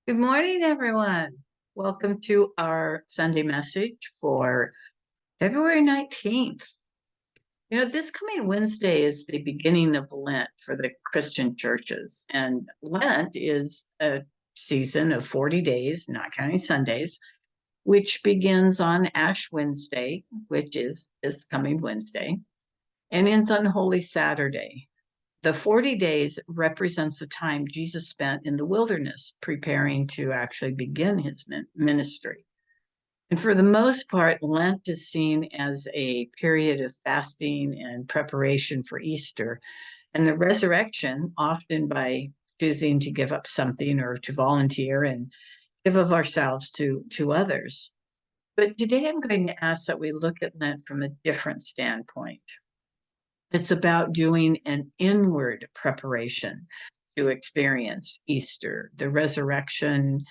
Good morning, everyone. Welcome to our Sunday message for February 19th. This coming Wednesday is the beginning of Lent for the Christian churches, and Lent is a season of 40 days, not counting Sundays, which begins on Ash Wednesday, which is this coming Wednesday, and ends on Holy Saturday. The 40 days represents the time Jesus spent in the wilderness preparing to actually begin his ministry. And for the most part, Lent is seen as a period of fasting and preparation for Easter and the resurrection, often by choosing to give up something or to volunteer and give of ourselves to others. But today I'm going to ask that we look at Lent from a different standpoint. It's about doing an inward preparation to experience Easter, the resurrection,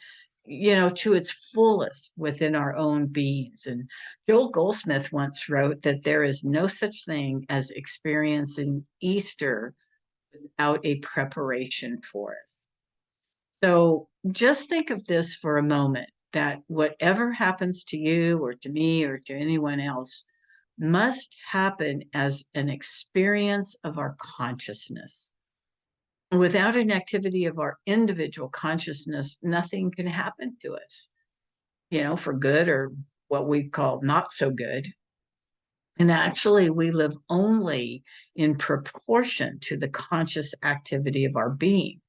to its fullest within our own beings. And Joel Goldsmith once wrote that there is no such thing as experiencing Easter without a preparation for it. So just think of this for a moment, that whatever happens to you or to me or to anyone else must happen as an experience of our consciousness. Without an activity of our individual consciousness, nothing can happen to us, for good or what we call not so good. And actually, we live only in proportion to the conscious activity of our being.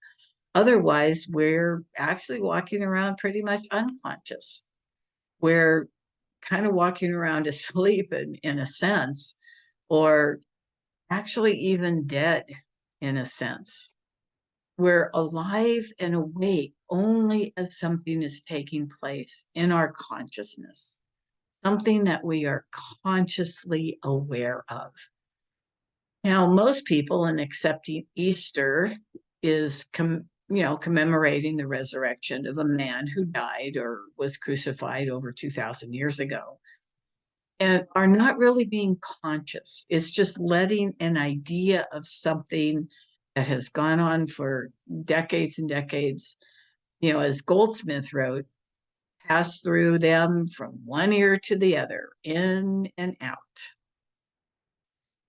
Otherwise, we're actually walking around pretty much unconscious. We're kind of walking around asleep in a sense, or actually even dead in a sense. We're alive and awake only as something is taking place in our consciousness, something that we are consciously aware of. Now, most people in accepting Easter is commemorating the resurrection of a man who died or was crucified over 2,000 years ago, and are not really being conscious. It's just letting an idea of something that has gone on for decades and decades, as Goldsmith wrote, pass through them from one ear to the other, in and out.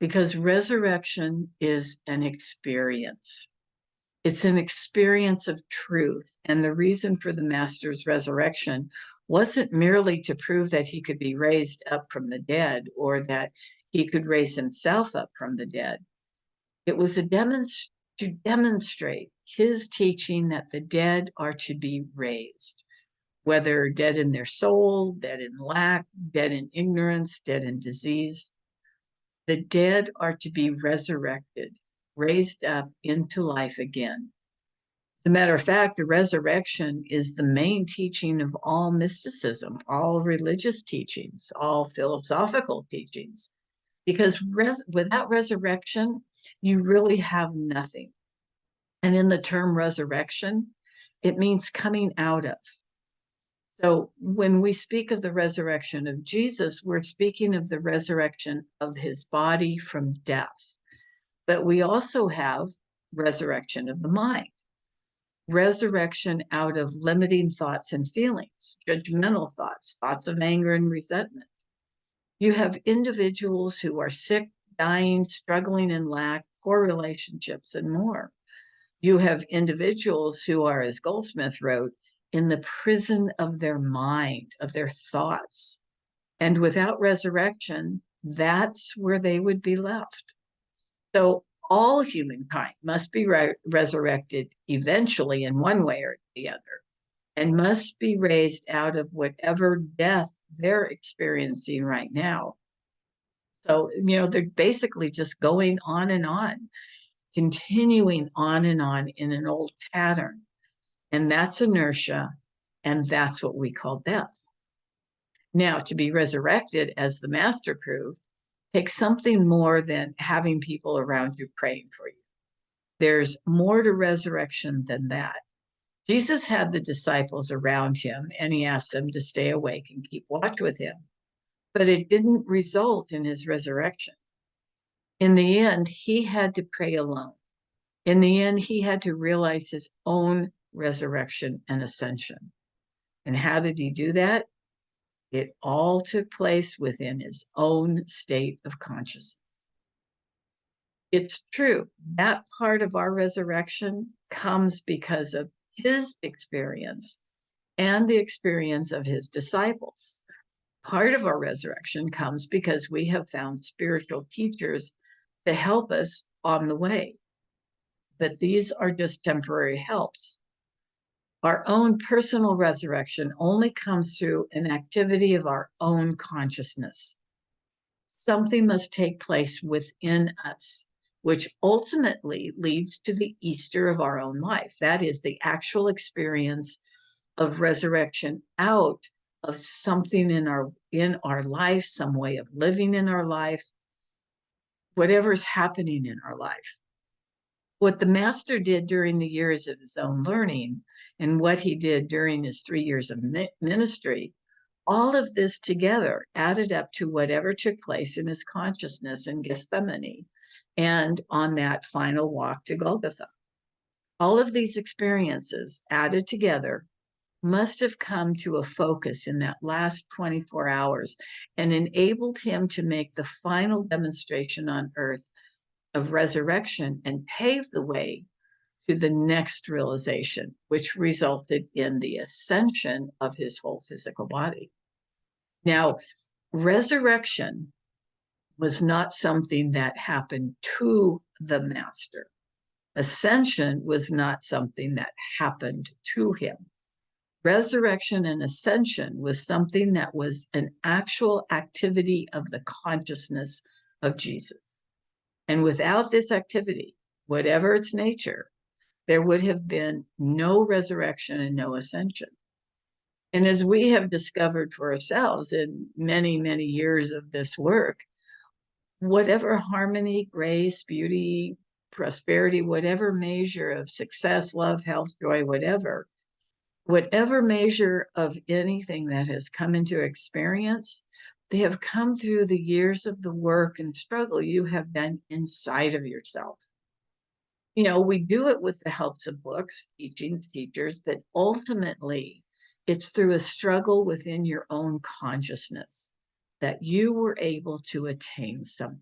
Because resurrection is an experience. It's an experience of truth. And the reason for the Master's resurrection wasn't merely to prove that he could be raised up from the dead or that he could raise himself up from the dead. It was to demonstrate his teaching that the dead are to be raised, whether dead in their soul, dead in lack, dead in ignorance, dead in disease. The dead are to be resurrected, raised up into life again. As a matter of fact, the resurrection is the main teaching of all mysticism, all religious teachings, all philosophical teachings, because without resurrection, you really have nothing. And in the term resurrection, it means coming out of. So when we speak of the resurrection of Jesus, we're speaking of the resurrection of his body from death. But we also have resurrection of the mind, resurrection out of limiting thoughts and feelings, judgmental thoughts, thoughts of anger and resentment. You have individuals who are sick, dying, struggling in lack, poor relationships, and more. You have individuals who are, as Goldsmith wrote, in the prison of their mind, of their thoughts. And without resurrection, that's where they would be left. So all humankind must be resurrected eventually in one way or the other, and must be raised out of whatever death they're experiencing right now. So, they're basically just going on, continuing on and on in an old pattern. And that's inertia, and that's what we call death. Now, to be resurrected, as the Master proved, takes something more than having people around you praying for you. There's more to resurrection than that. Jesus had the disciples around him, and he asked them to stay awake and keep watch with him. But it didn't result in his resurrection. In the end, he had to pray alone. In the end, he had to realize his own resurrection, and ascension. And how did he do that? It all took place within his own state of consciousness. It's true, that part of our resurrection comes because of his experience and the experience of his disciples. Part of our resurrection comes because we have found spiritual teachers to help us on the way. But these are just temporary helps. Our own personal resurrection only comes through an activity of our own consciousness. Something must take place within us, which ultimately leads to the Easter of our own life. That is the actual experience of resurrection out of something in our life, some way of living in our life, whatever's happening in our life. What the master did during the years of his own learning and what he did during his 3 years of ministry, all of this together added up to whatever took place in his consciousness in Gethsemane and on that final walk to Golgotha. All of these experiences added together must have come to a focus in that last 24 hours and enabled him to make the final demonstration on earth of resurrection and pave the way to the next realization, which resulted in the ascension of his whole physical body. Now, resurrection was not something that happened to the master. Ascension was not something that happened to him. Resurrection and ascension was something that was an actual activity of the consciousness of Jesus. And without this activity, whatever its nature, there would have been no resurrection and no ascension. And as we have discovered for ourselves in many, many years of this work, whatever harmony, grace, beauty, prosperity, whatever measure of success, love, health, joy, whatever measure of anything that has come into experience, they have come through the years of the work and struggle you have done inside of yourself. You know, we do it with the helps of books, teachings, teachers, but ultimately it's through a struggle within your own consciousness that you were able to attain something.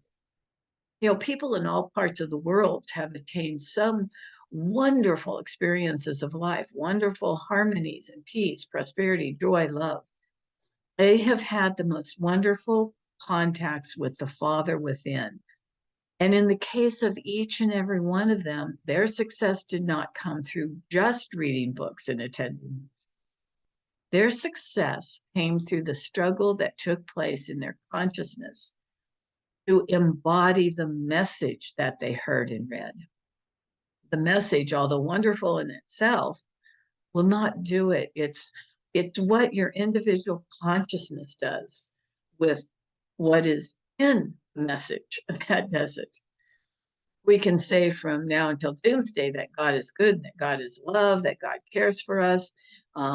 You know, people in all parts of the world have attained some wonderful experiences of life, wonderful harmonies and peace, prosperity, joy, love. They have had the most wonderful contacts with the Father within. And in the case of each and every one of them, their success did not come through just reading books and attending. Their success came through the struggle that took place in their consciousness to embody the message that they heard and read. The message, although wonderful in itself, will not do it. It's what your individual consciousness does with what is in the message that does it. We can say from now until doomsday that God is good, that God is love, that God cares for us.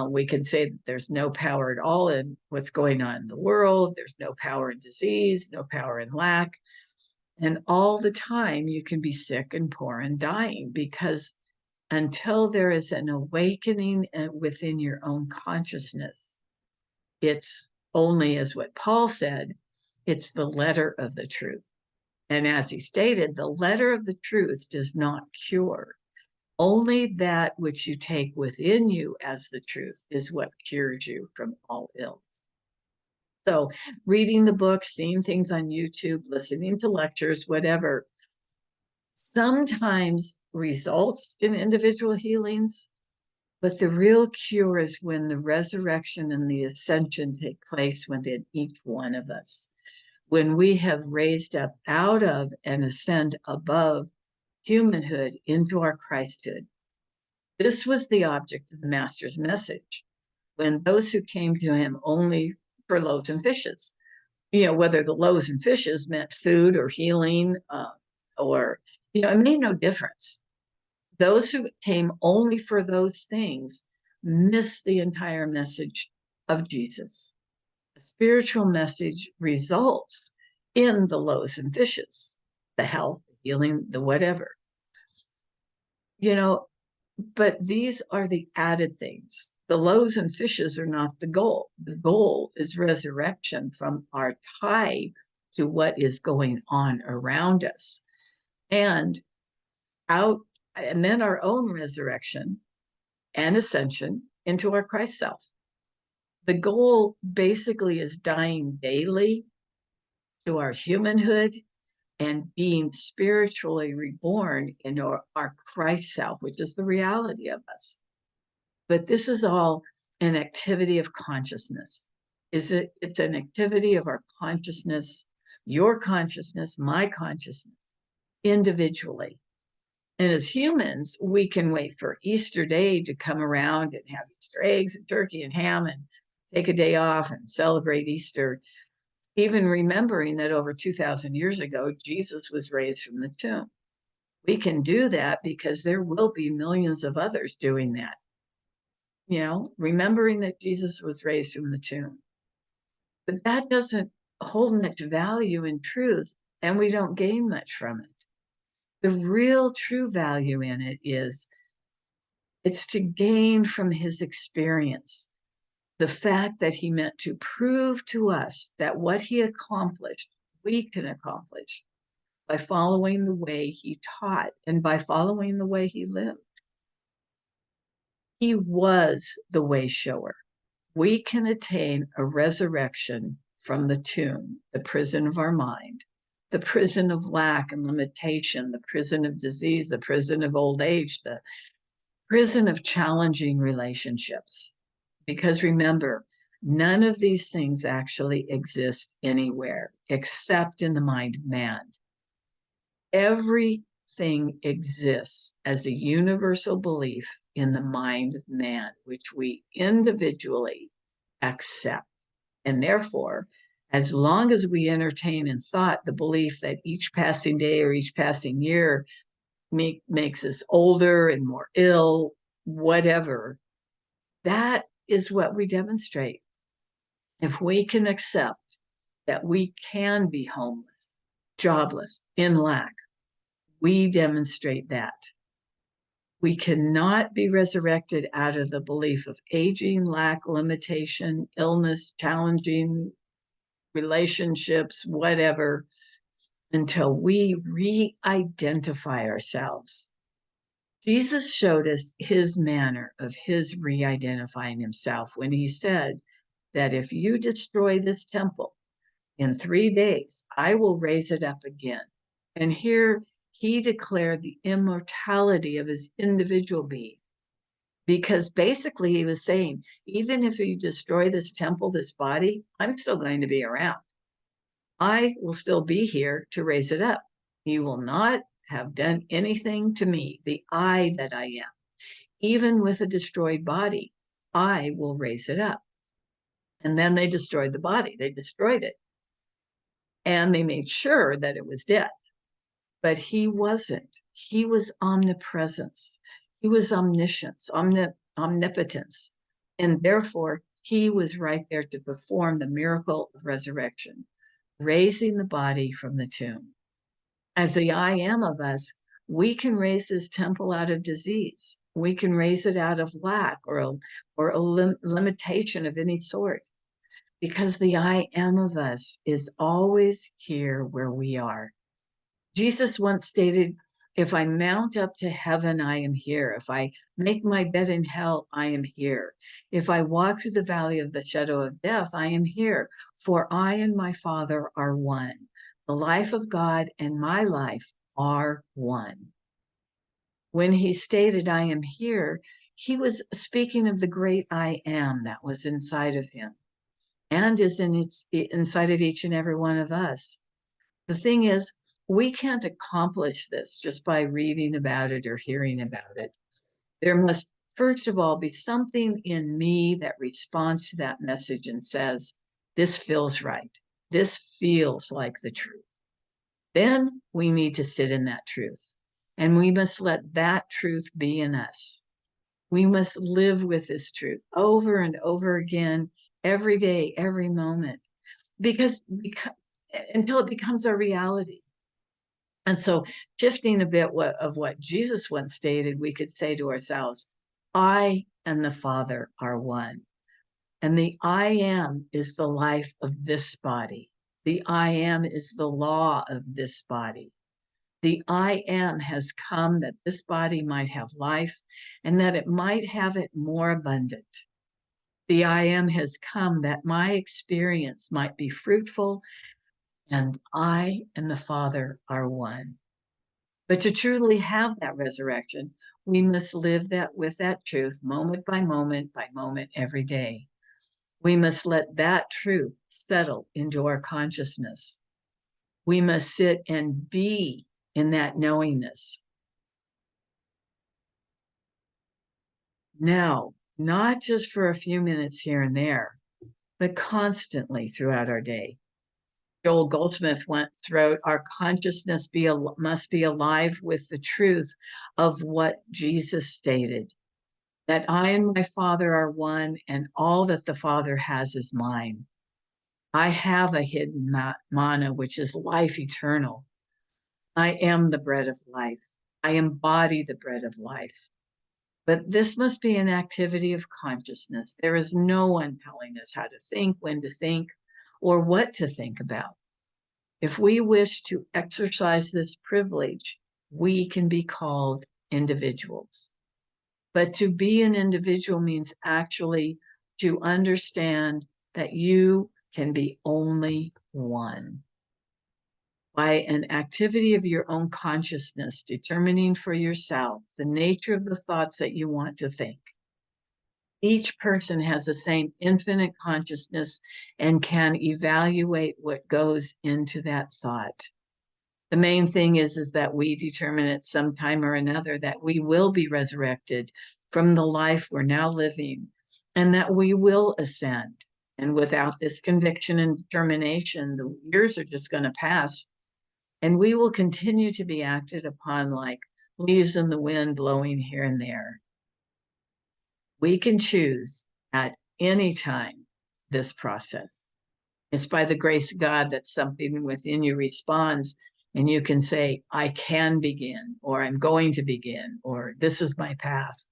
We can say that there's no power at all in what's going on in the world. There's no power in disease, no power in lack. And all the time you can be sick and poor and dying, because until there is an awakening within your own consciousness, it's only, as what Paul said, it's the letter of the truth. And as he stated, the letter of the truth does not cure. Only that which you take within you as the truth is what cures you from all ills. So reading the books, seeing things on YouTube, listening to lectures, whatever, sometimes results in individual healings, but the real cure is when the resurrection and the ascension take place within each one of us. When we have raised up out of and ascend above humanhood into our Christhood. This was the object of the Master's message. When those who came to him only for loaves and fishes, you know, whether the loaves and fishes meant food or healing, or, you know, it made no difference. Those who came only for those things missed the entire message of Jesus. A spiritual message results in the loaves and fishes, the health, the healing, the whatever. You know, But these are the added things. The loaves and fishes are not the goal. The goal is resurrection from our tie to what is going on around us. And out, and then our own resurrection and ascension into our Christ self. The goal basically is dying daily to our humanhood and being spiritually reborn in our Christ self, which is the reality of us. But this is all an activity of consciousness. It's an activity of our consciousness, your consciousness, my consciousness, individually. And as humans, we can wait for Easter Day to come around and have Easter eggs and turkey and ham and take a day off and celebrate Easter, even remembering that over 2,000 years ago, Jesus was raised from the tomb. We can do that because there will be millions of others doing that. You know, remembering that Jesus was raised from the tomb. But that doesn't hold much value in truth, and we don't gain much from it. The real true value in it is it's to gain from his experience the fact that he meant to prove to us that what he accomplished, we can accomplish by following the way he taught and by following the way he lived. He was the way shower. We can attain a resurrection from the tomb, the prison of our mind, the prison of lack and limitation, the prison of disease, the prison of old age, the prison of challenging relationships. Because remember, none of these things actually exist anywhere except in the mind of man. Everything exists as a universal belief in the mind of man, which we individually accept. And therefore, as long as we entertain in thought the belief that each passing day or each passing year makes us older and more ill, whatever, that is what we demonstrate. If we can accept that we can be homeless, jobless, in lack, we demonstrate that. We cannot be resurrected out of the belief of aging, lack, limitation, illness, challenging relationships, whatever, until we re-identify ourselves. Jesus showed us his manner of his re-identifying himself when he said that if you destroy this temple in 3 days, I will raise it up again. And here he declared the immortality of his individual being, because basically he was saying, even if you destroy this temple, this body, I'm still going to be around. I will still be here to raise it up. You will not have done anything to me, the I that I am. Even with a destroyed body, I will raise it up. And then they destroyed the body. They destroyed it. And they made sure that it was dead. But he wasn't. He was omnipresence. He was omniscience, omnipotence. And therefore, he was right there to perform the miracle of resurrection, raising the body from the tomb. As the I am of us, we can raise this temple out of disease. We can raise it out of lack or a limitation of any sort, because the I am of us is always here where we are. Jesus once stated, if I mount up to heaven, I am here. If I make my bed in hell, I am here. If I walk through the valley of the shadow of death, I am here. For I and my Father are one. The life of God and my life are one. When he stated, I am here, he was speaking of the great I am that was inside of him and is inside of each and every one of us. The thing is, we can't accomplish this just by reading about it or hearing about it. There must, first of all, be something in me that responds to that message and says, this feels right. This feels like the truth. Then we need to sit in that truth. And we must let that truth be in us. We must live with this truth over and over again, every day, every moment, because until it becomes our reality. And so, shifting a bit of what Jesus once stated, we could say to ourselves, I and the Father are one. And the I am is the life of this body. The I am is the law of this body. The I am has come that this body might have life and that it might have it more abundant. The I am has come that my experience might be fruitful, and I and the Father are one. But to truly have that resurrection, we must live that with that truth moment by moment, every day. We must let that truth settle into our consciousness. We must sit and be in that knowingness. Now, not just for a few minutes here and there, but constantly throughout our day. Joel Goldsmith once wrote, our consciousness must be alive with the truth of what Jesus stated, that I and my Father are one, and all that the Father has is mine. I have a hidden manna, which is life eternal. I am the bread of life. I embody the bread of life. But this must be an activity of consciousness. There is no one telling us how to think, when to think, or what to think about. If we wish to exercise this privilege, we can be called individuals. But to be an individual means actually to understand that you can be only one. By an activity of your own consciousness, determining for yourself the nature of the thoughts that you want to think. Each person has the same infinite consciousness and can evaluate what goes into that thought. The main thing is that we determine at some time or another that we will be resurrected from the life we're now living, and that we will ascend. And without this conviction and determination, the years are just going to pass, and we will continue to be acted upon like leaves in the wind blowing here and there. We can choose at any time this process. It's by the grace of God that something within you responds, and you can say, I can begin, or I'm going to begin, or this is my path.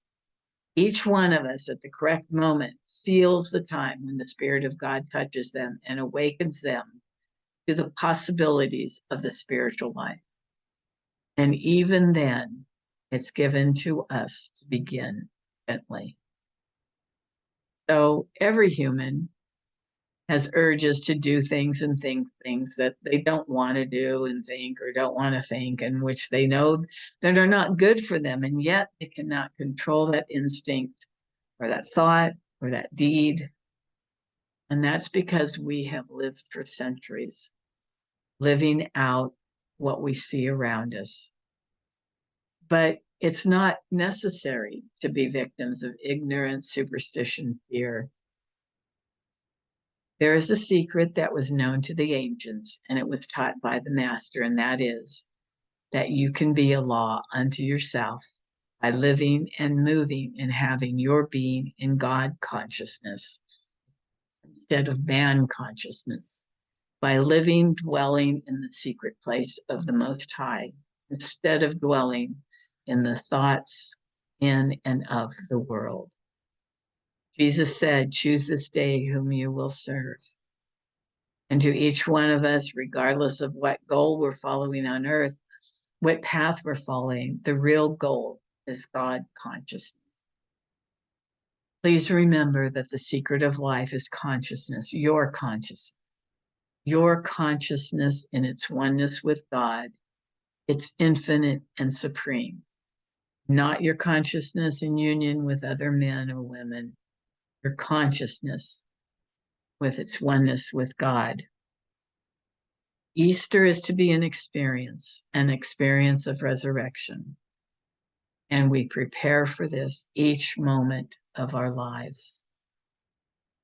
Each one of us at the correct moment feels the time when the Spirit of God touches them and awakens them to the possibilities of the spiritual life. And even then, it's given to us to begin gently. So every human has urges to do things and think things that they don't want to do and think or don't want to think, and which they know that are not good for them. And yet they cannot control that instinct or that thought or that deed. And that's because we have lived for centuries, living out what we see around us. But it's not necessary to be victims of ignorance, superstition, fear. There is a secret that was known to the ancients, and it was taught by the master, and that is that you can be a law unto yourself by living and moving and having your being in God consciousness instead of man consciousness, by living, dwelling in the secret place of the Most High instead of dwelling in the thoughts in and of the world. Jesus said, choose this day whom you will serve. And to each one of us, regardless of what goal we're following on earth, what path we're following, the real goal is God consciousness. Please remember that the secret of life is consciousness, your consciousness. Your consciousness in its oneness with God, it's infinite and supreme. Not your consciousness in union with other men or women, your consciousness with its oneness with God. Easter is to be an experience of resurrection. And we prepare for this each moment of our lives.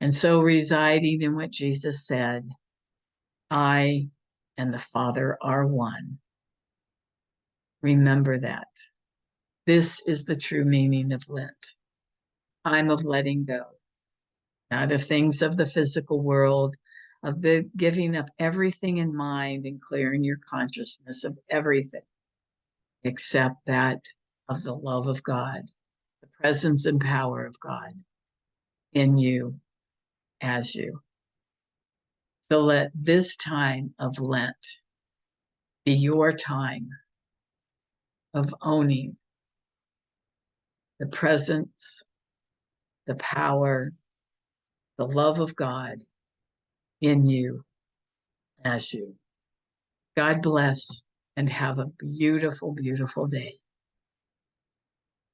And so, residing in what Jesus said, I and the Father are one. Remember that. This is the true meaning of Lent. Time of letting go, not of things of the physical world, of the giving up everything in mind and clearing your consciousness of everything except that of the love of God, the presence and power of God in you, as you. So let this time of Lent be your time of owning the presence, the power, the love of God in you, as you. God bless and have a beautiful, beautiful day.